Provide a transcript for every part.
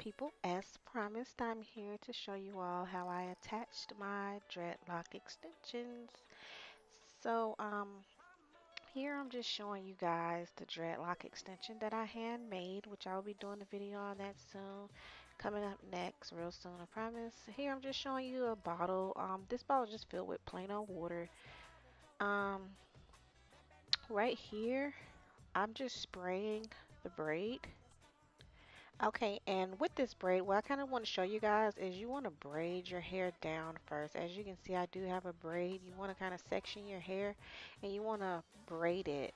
people, as promised, I'm here to show you all how I attached my dreadlock extensions. So, here I'm just showing you guys the dreadlock extension that I handmade, which I'll be doing a video on that soon. Coming up next, real soon, I promise. Here I'm just showing you a bottle. This bottle is just filled with plain old water. Um, right here, I'm just spraying the braid. Okay, and with this braid, what I kind of want to show you guys is you want to braid your hair down first. As you can see, I do have a braid. You want to kind of section your hair and you want to braid it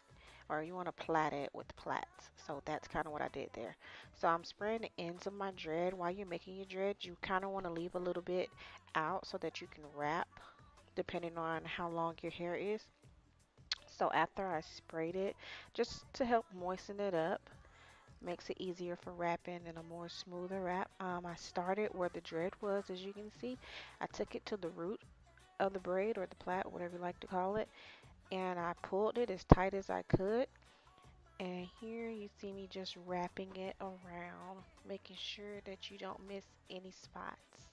or you want to plait it with plaits. So that's kind of what I did there. So I'm spraying the ends of my dread. While you're making your dread, you kind of want to leave a little bit out so that you can wrap depending on how long your hair is. So after I sprayed it, just to help moisten it up, makes it easier for wrapping and a more smoother wrap. I started where the dread was, as you can see. I took it to the root of the braid or the plait, whatever you like to call it, and I pulled it as tight as I could. And here you see me just wrapping it around, making sure that you don't miss any spots.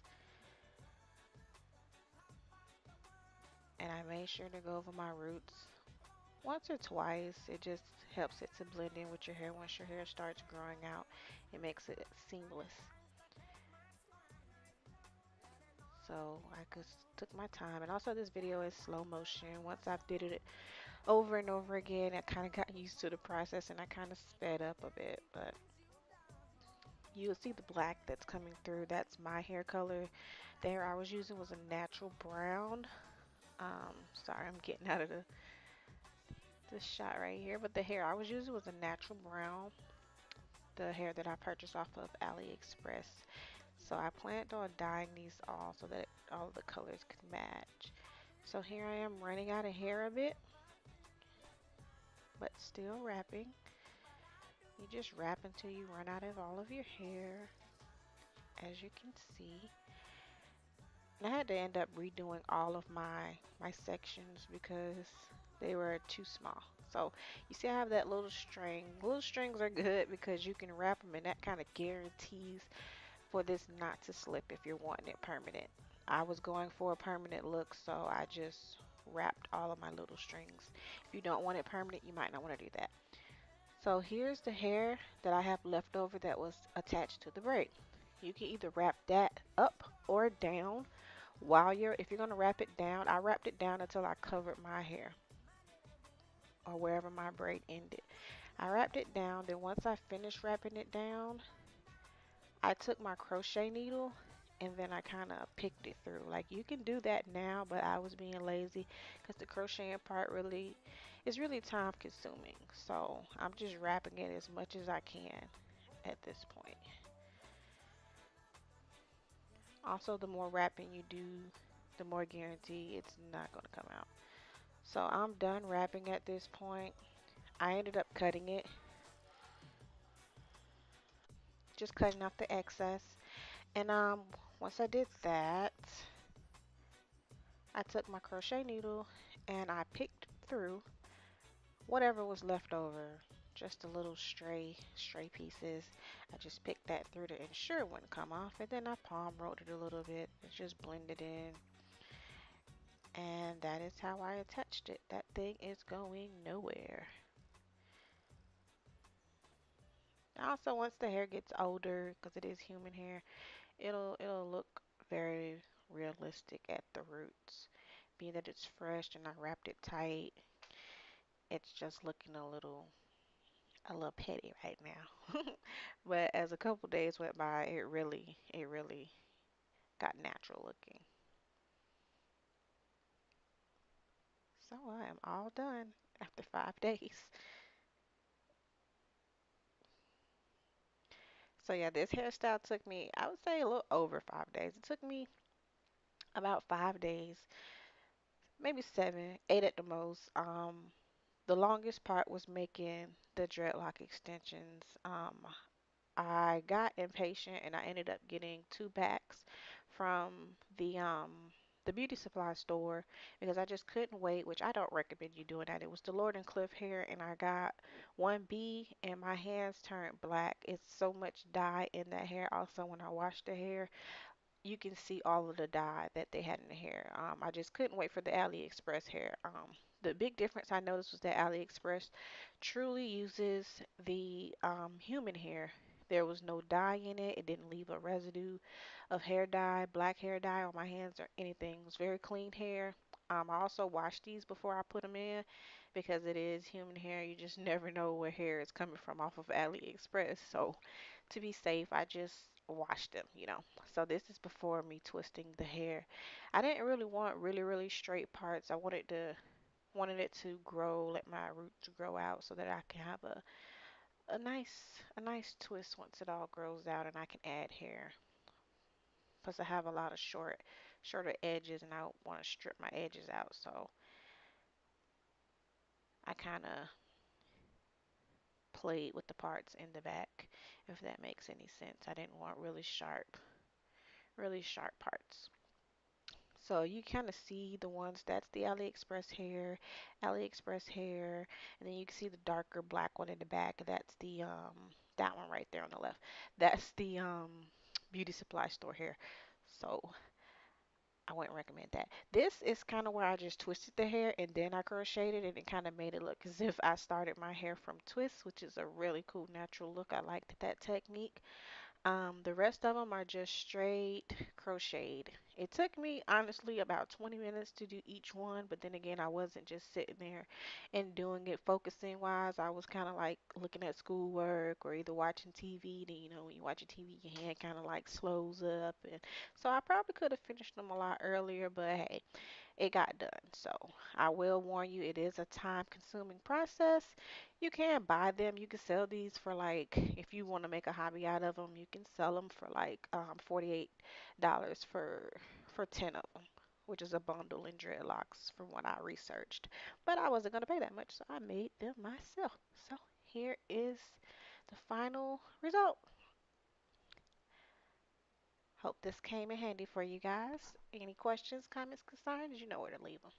And I made sure to go over my roots once or twice. It just helps it to blend in with your hair. Once your hair starts growing out, it makes it seamless. So I just took my time, and also this video is slow motion. Once I've did it over and over again, I kind of got used to the process and I kind of sped up a bit. But you'll see the black that's coming through. That's my hair color. The hair I was using was a natural brown. Sorry, I'm getting out of the shot right here, but the hair I was using was a natural brown. The hair that I purchased off of AliExpress. So I planned on dyeing these all so that all the colors could match. So here I am running out of hair a bit, but still wrapping. You just wrap until you run out of all of your hair, as you can see. And I had to end up redoing all of my sections because they were too small. So you see I have that little string. Little strings are good because you can wrap them and that kind of guarantees for this not to slip if you're wanting it permanent. I was going for a permanent look, so I just wrapped all of my little strings. If you don't want it permanent, you might not want to do that. So here's the hair that I have left over that was attached to the braid. You can either wrap that up or down if you're going to wrap it down. I wrapped it down until I covered my hair or wherever my braid ended. I wrapped it down, then once I finished wrapping it down, I took my crochet needle and then I kind of picked it through. Like you can do that now, but I was being lazy because the crocheting part really is really time consuming. So I'm just wrapping it as much as I can at this point. Also, the more wrapping you do, the more guarantee it's not going to come out. So I'm done wrapping at this point. I ended up cutting it, just cutting off the excess. And once I did that, I took my crochet needle and I picked through whatever was left over, just a little stray pieces. I just picked that through to ensure it wouldn't come off, and then I palm rolled it a little bit. It just blended in, and that is how I attached it. That thing is going nowhere. Also, once the hair gets older, because it is human hair, it'll look very realistic at the roots. Being that it's fresh and I wrapped it tight, it's just looking a little petty right now. But as a couple days went by, it really got natural looking. So I am all done after 5 days. So yeah, this hairstyle took me, I would say a little over 5 days. It took me about 5 days, maybe seven, eight at the most. The longest part was making the dreadlock extensions. I got impatient and I ended up getting two packs from the the beauty supply store because I just couldn't wait, which I don't recommend you doing that. It was the Lord and Cliff hair, and I got 1B, and my hands turned black. It's so much dye in that hair. Also, when I washed the hair, you can see all of the dye that they had in the hair. I just couldn't wait for the AliExpress hair. The big difference I noticed was that AliExpress truly uses the human hair. There was no dye in it. It didn't leave a residue of hair dye, black hair dye on my hands or anything. It was very clean hair. I also washed these before I put them in because it is human hair. You just never know where hair is coming from off of AliExpress. So to be safe, I just washed them. So this is before me twisting the hair. I didn't really want really straight parts. I wanted it to grow, let my roots grow out so that I can have a nice twist once it all grows out and I can add hair. Plus I have a lot of shorter edges and I want to strip my edges out. So I kind of played with the parts in the back, if that makes any sense. I didn't want really sharp parts. So you kind of see the ones that's the AliExpress hair, and then you can see the darker black one in the back. That's the that one right there on the left. That's the beauty supply store hair. So I wouldn't recommend that. This is kind of where I just twisted the hair and then I crocheted and it kind of made it look as if I started my hair from twists, which is a really cool natural look. I liked that technique. The rest of them are just straight crocheted. It took me honestly about 20 minutes to do each one, but then again, I wasn't just sitting there and doing it focusing wise. I was kind of like looking at schoolwork or either watching TV. Then, when you watch a TV, your hand kind of like slows up. And so I probably could have finished them a lot earlier, but hey, it got done. So I will warn you, it is a time consuming process. You can buy them. You can sell these for like, if you want to make a hobby out of them, you can sell them for like $48 for 10 of them, which is a bundle in dreadlocks from what I researched. But I wasn't going to pay that much, so I made them myself. So here is the final result. Hope this came in handy for you guys. Any questions, comments, concerns? You know where to leave them.